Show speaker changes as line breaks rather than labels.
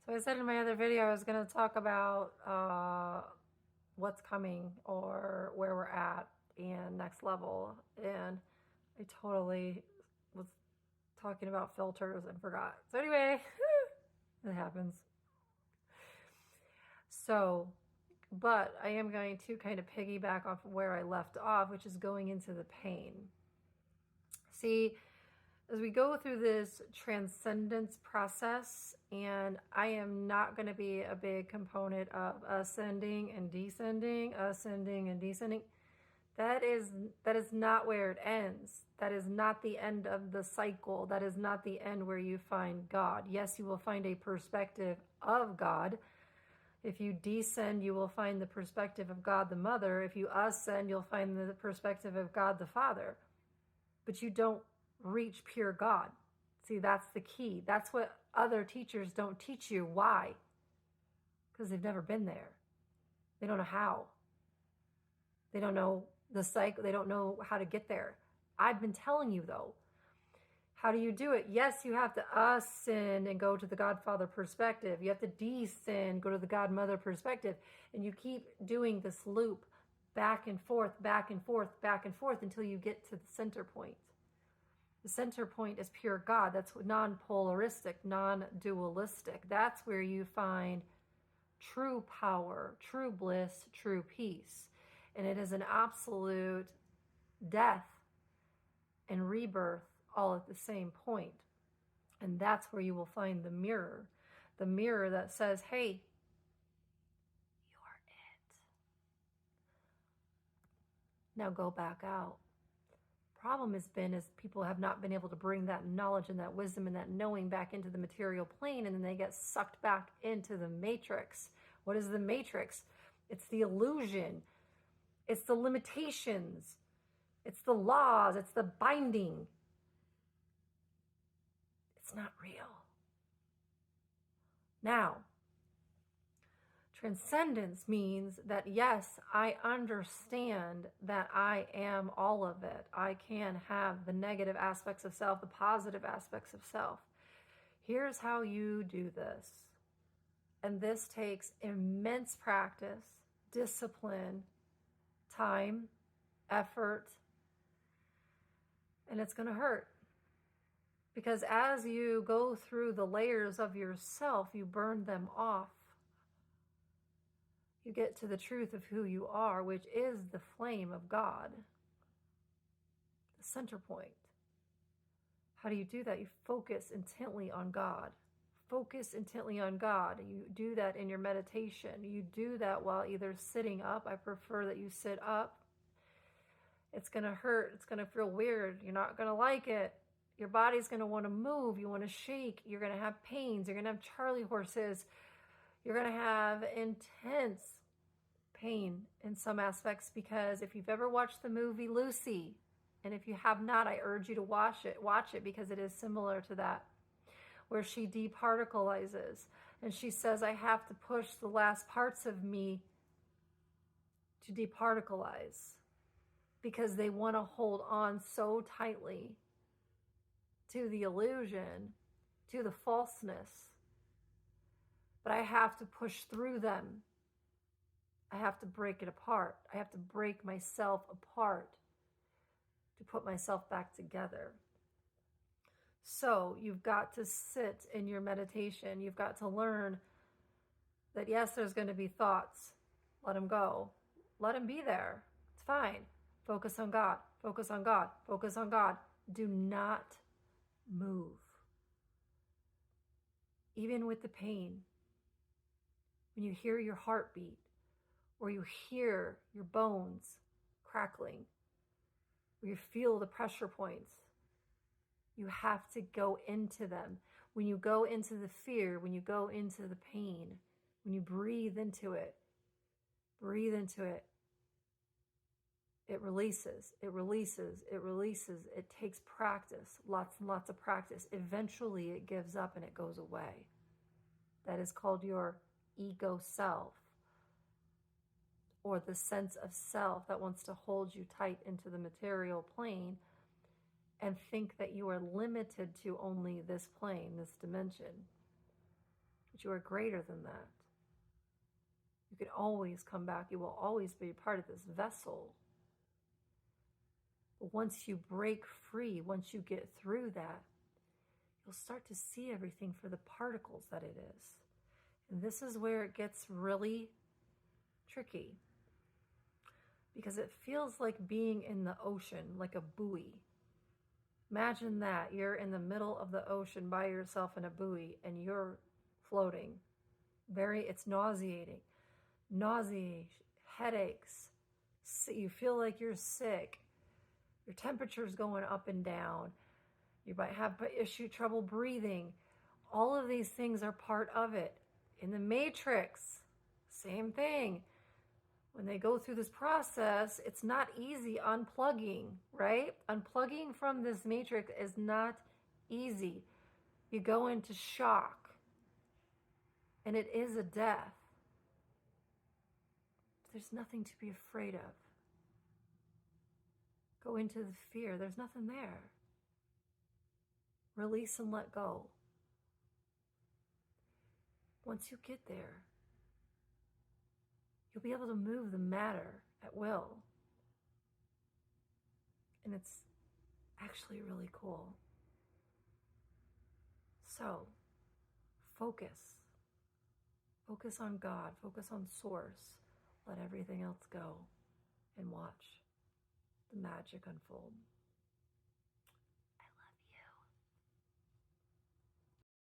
So I said in my other video I was going to talk about what's coming or where we're at and next level. And I totally was talking about filters and forgot. So anyway, it happens. So, but I am going to kind of piggyback off of where I left off, which is going into the pain. See, as we go through this transcendence process, and I am not going to be a big component of ascending and descending, ascending and descending. That is not where it ends. That is not the end of the cycle. That is not the end where you find God. Yes, you will find a perspective of God. If you descend, you will find the perspective of God the Mother. If you ascend, you'll find the perspective of God the Father. But you don't reach pure God. See, that's the key. That's what other teachers don't teach you. Why? Because they've never been there. They don't know how. They don't know the cycle. They don't know how to get there. I've been telling you, though. How do you do it? Yes, you have to ascend and go to the Godfather perspective. You have to descend, go to the Godmother perspective. And you keep doing this loop back and forth, back and forth, back and forth until you get to the center point. The center point is pure God. That's non-polaristic, non-dualistic. That's where you find true power, true bliss, true peace. And it is an absolute death and rebirth all at the same point. And that's where you will find the mirror that says, hey, you are it. Now go back out. Problem has been is people have not been able to bring that knowledge and that wisdom and that knowing back into the material plane, and then they get sucked back into the matrix. What is the matrix? It's the illusion. It's the limitations. It's the laws. It's the binding. It's not real. Now, transcendence means that, yes, I understand that I am all of it. I can have the negative aspects of self, the positive aspects of self. Here's how you do this. And this takes immense practice, discipline, time, effort, and it's going to hurt. Because as you go through the layers of yourself, you burn them off. You get to the truth of who you are, which is the flame of God, the center point. How do you do that? You focus intently on God. Focus intently on God. You do that in your meditation. You do that while either sitting up. I prefer that you sit up. It's going to hurt. It's going to feel weird. You're not going to like it. Your body's going to want to move. You want to shake. You're going to have pains. You're going to have Charlie horses. You're going to have intense pain in some aspects, because if you've ever watched the movie Lucy, and if you have not, I urge you to watch it because it is similar to that, where she departicleizes and she says, I have to push the last parts of me to departicleize because they want to hold on so tightly to the illusion, to the falseness. But I have to push through them. I have to break it apart. I have to break myself apart to put myself back together. So you've got to sit in your meditation. You've got to learn that, yes, there's going to be thoughts. Let them go. Let them be there. It's fine. Focus on God. Focus on God. Focus on God. Do not move. Even with the pain, when you hear your heartbeat or you hear your bones crackling, or you feel the pressure points, you have to go into them. When you go into the fear, when you go into the pain, when you breathe into it, it releases, it releases, it releases. It takes practice, lots and lots of practice. Eventually it gives up and it goes away. That is called your ego self, or the sense of self that wants to hold you tight into the material plane and think that you are limited to only this plane, this dimension. but you are greater than that. You can always come back. You will always be a part of this vessel. But once you break free, once you get through that, you'll start to see everything for the particles that it is. And this is where it gets really tricky, because it feels like being in the ocean, like a buoy. Imagine that you're in the middle of the ocean by yourself in a buoy and you're floating. It's nauseating. Nausea, headaches. You feel like you're sick. Your temperature's going up and down. You might have trouble breathing. All of these things are part of it. In the Matrix, same thing. When they go through this process, it's not easy unplugging, right? Unplugging from this matrix is not easy. You go into shock, and it is a death. There's nothing to be afraid of. Go into the fear. There's nothing there. Release and let go. Once you get there, you'll be able to move the matter at will. And it's actually really cool. So, focus. Focus on God. Focus on Source. Let everything else go and watch the magic unfold.